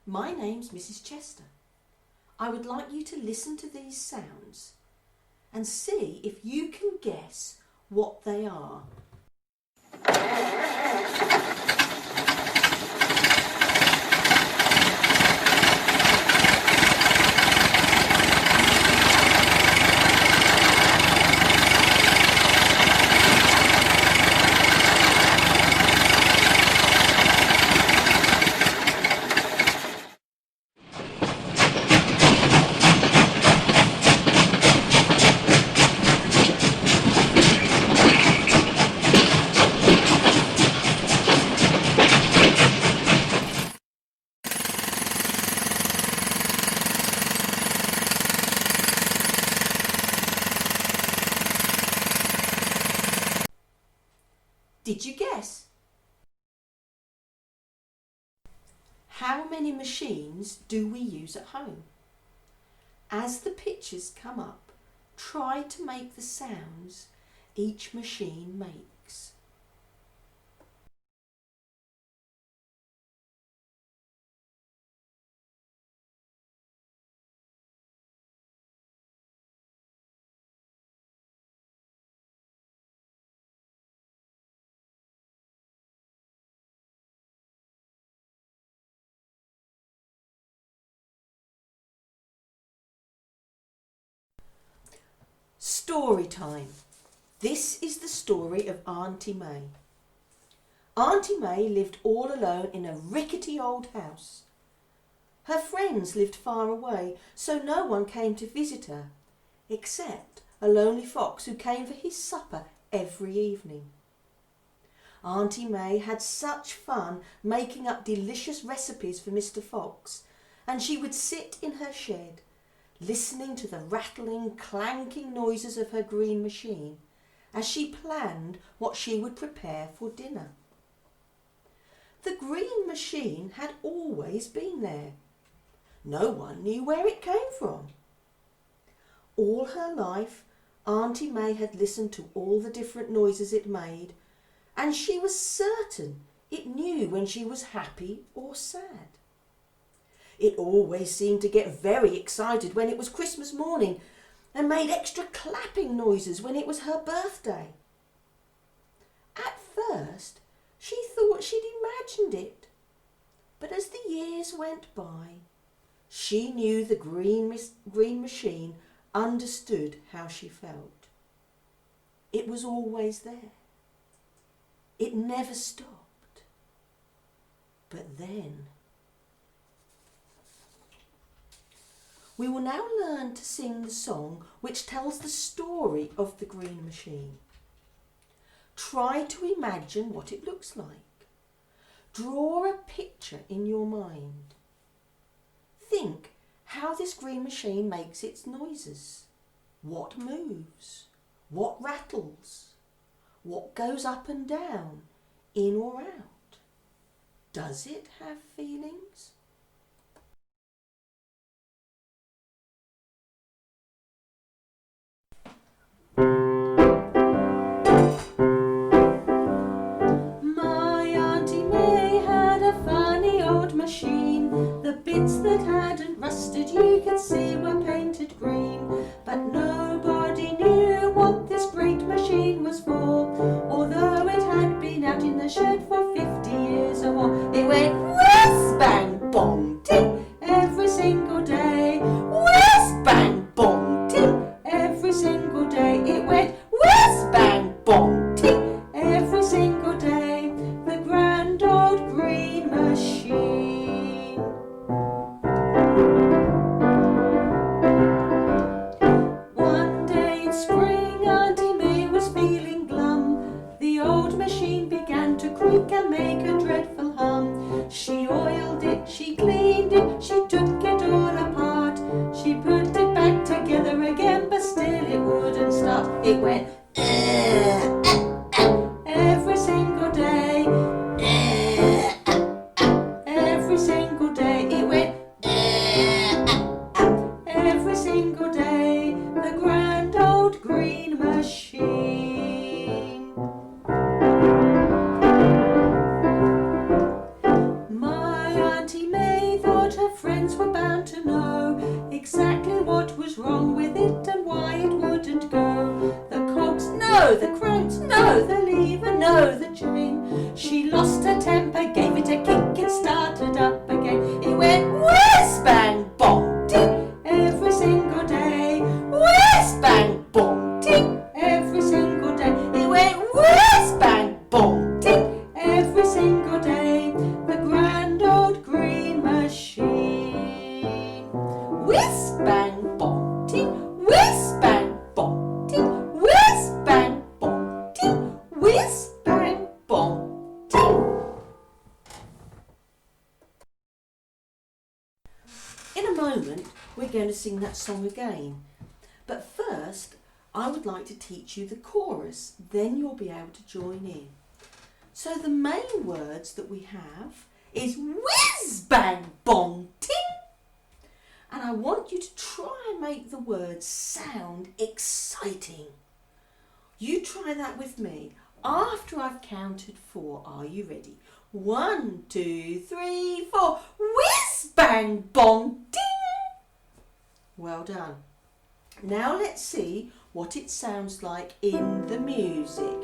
My name's Mrs. Chester. I would like you to listen to these sounds and see if you can guess what they are. Did you guess? How many machines do we use at home? As the pictures come up, try to make the sounds each machine makes. Storytime. This is the story of Auntie Mame. Auntie Mame lived all alone in a rickety old house. Her friends lived far away, so no one came to visit her, except a lonely fox who came for his supper every evening. Auntie Mame had such fun making up delicious recipes for Mr. Fox, and she would sit in her shed, listening to the rattling, clanking noises of her green machine as she planned what she would prepare for dinner. The green machine had always been there. No one knew where it came from. All her life, Auntie Mame had listened to all the different noises it made, and she was certain it knew when she was happy or sad. It always seemed to get very excited when it was Christmas morning and made extra clapping noises when it was her birthday. At first, she thought she'd imagined it, but as the years went by, she knew the green machine understood how she felt. It was always there. It never stopped. But then, we will now learn to sing the song which tells the story of the green machine. Try to imagine what it looks like. Draw a picture in your mind. Think how this green machine makes its noises. What moves? What rattles? What goes up and down, in or out? Does it have feelings? The bits that hadn't rusted you could see were painted green, but nobody knew what this great machine was for, although it had been out in the shed for 50 years or more. It went whiz bang bong ting every single day, whiz bang bong ting every single day. It went whiz bang bong ting every single day. The grand old green machine. One day in spring, Auntie Mame was feeling glum. The old machine began to creak and make a dreadful hum. She oiled it, she cleaned it, she took it all apart. She put it back together again, but still it wouldn't start. It went every single day. Every single day it went every single day. The grand old green machine. My Auntie Mame thought her no the cranks, no the lever, no the chain. She lost her temper, gave it a kick, it started up again. It went whiz bang bong ting every single day. Whiz bang bong ting every single day. It went whiz bang bong ting every single day. The grand old green machine. Whiz bang bong ting, whiz bang bong ting, whiz bang bong ting, whiz bang bong ting. In a moment, we're going to sing that song again. But first, I would like to teach you the chorus, then you'll be able to join in. So the main words that we have is whiz bang bong ting. And I want you to try and make the words sound exciting. You try that with me. After I've counted 4, are you ready? 1, 2, 3, 4. Whiz bang bong ding. Well done. Now let's see what it sounds like in the music.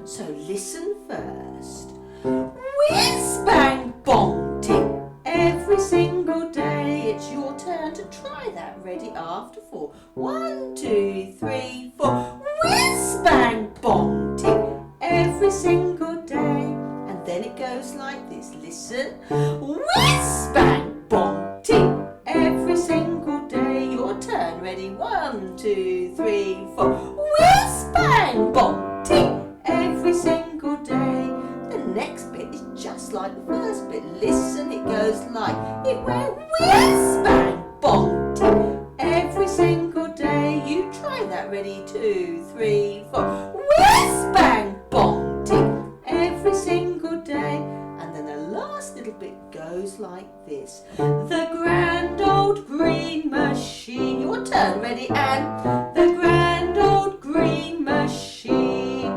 So listen first. Whiz bang bong ting every single day. It's your turn to try that. Ready? After 4. 1, 2, 3, 4. Whiz bang bong ting every single day. And then it goes like this. Listen. Whiz bang bong ting every single day. Your turn. Ready? 1, 2, 3, 4. Whiz bang bong ting every single day. The next bit is just like the first bit. Listen, it goes like, it went whiz bang bong ting every single day. You try that. Ready? 2, 3, 4. Whiz bang bong ting every single day. And then the last little bit goes like this. The grand old green machine. Your turn. Ready? And the grand old green machine.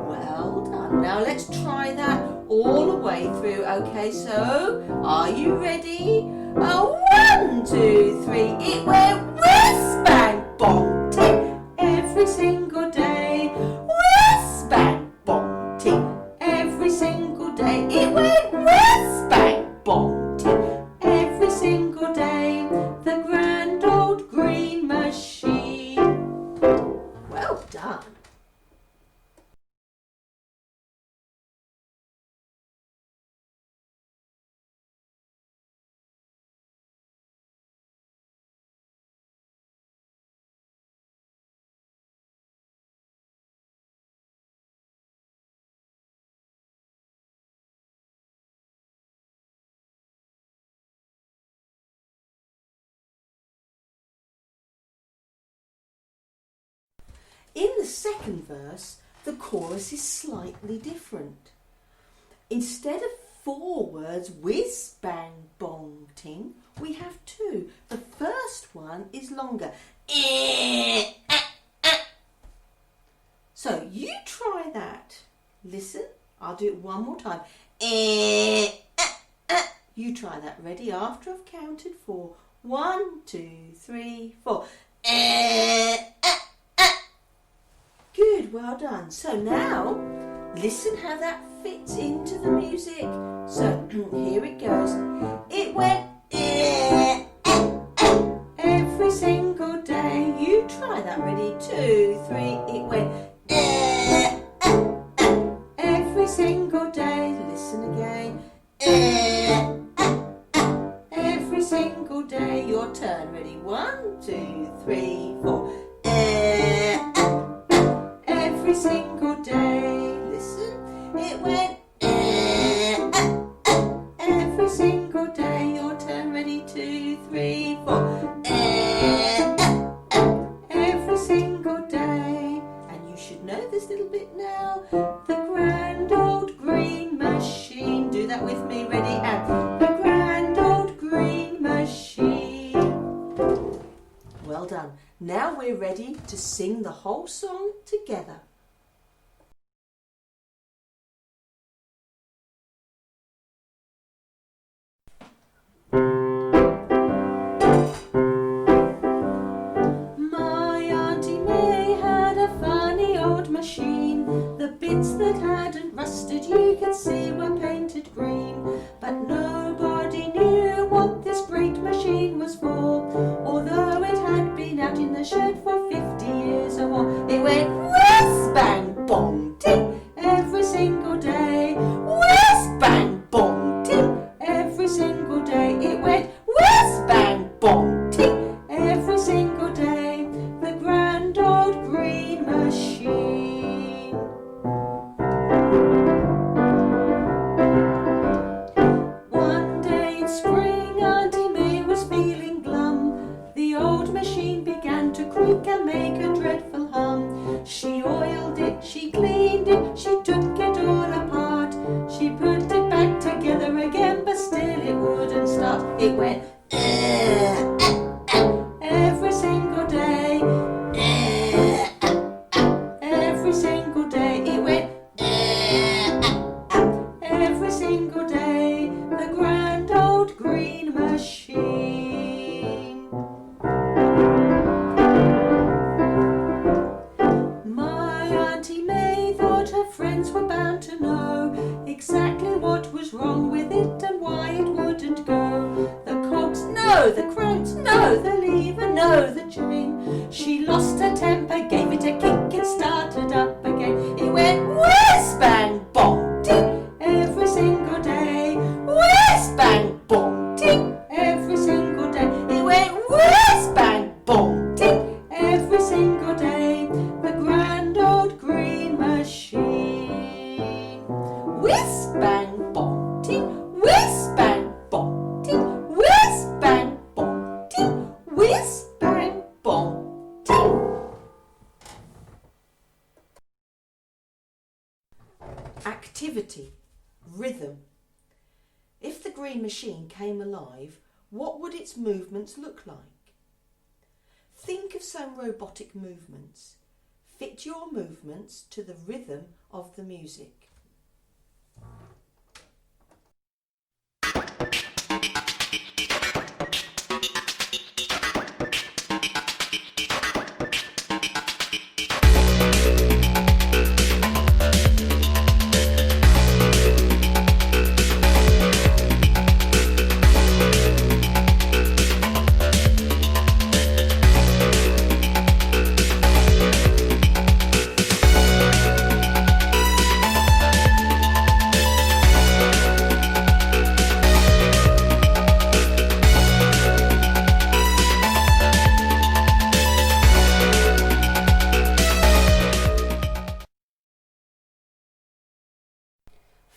Well done. Now let's try that all the way through. Okay, so are you ready? 1, 2, 3. It went whiz bang bong ting every single day. Whiz bang bong ting every single day. It went whiz bang bong ting every single day. The grand old green machine. Well done. In the second verse, the chorus is slightly different. Instead of 4 words, whiz bang bong ting, we have 2. The first one is longer. So you try that. Listen, I'll do it one more time. You try that. Ready? After I've counted 4. 1, 2, 3, 4. Good, well done. So now, listen how that fits into the music. So, here it goes. It went every single day. You try that. Ready? 2, 3. It went every single day. Listen again. Every single day. Your turn. Ready? 1, 2, 3, 4. Every single day. Listen. It went every single day. Your turn. Ready? 2, 3, 4. Every single day. And you should know this little bit now. The grand old green machine. Do that with me. Ready? And the grand old green machine. Well done. Now we're ready to sing the whole song together. My Auntie May had a funny old bits that hadn't rusted you could see were painted green. But nobody knew what this great machine was for, although it had been out in the shed for 50 years or more. It went whiz bang bong ting every single day. Whiz bang bong ting every single day. It went whiz bang bong ting every single day. The grand old green machine. One day in spring, Auntie May was feeling glum. The old machine began to creak and make a dreadful hum. She oiled it, she cleaned it, she took it all apart. She put it back together again, but still it wouldn't start. It went every single day. Every single day. It went every single day. The grand old green machine. My Auntie May thought her friends were bound to know exactly what was wrong with it and why it wouldn't go. The cogs, no. The cranks, no. The lever, no. The chain. She lost her temper, gave it a kick, it started up again. It went whiz bang bong ting every single day. Whiz bang bong ting every single day. It went whiz bang bong ting every single day. The grand old green machine. Whiz bang bong ting, whiz bang bong ting, whiz bang bong ting, whiz bang bong ting. Activity, rhythm. If the green machine came alive, what would its movements look like? Think of some robotic movements. Fit your movements to the rhythm of the music.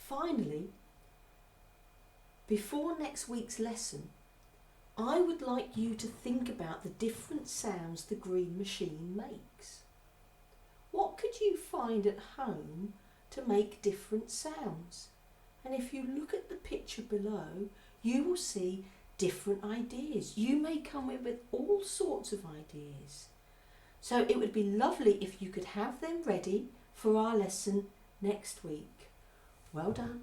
Finally, before next week's lesson, I would like you to think about the different sounds the green machine makes. What could you find at home to make different sounds? And if you look at the picture below, you will see different ideas. You may come up with all sorts of ideas. So it would be lovely if you could have them ready for our lesson next week. Well done.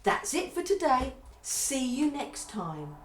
That's it for today. See you next time.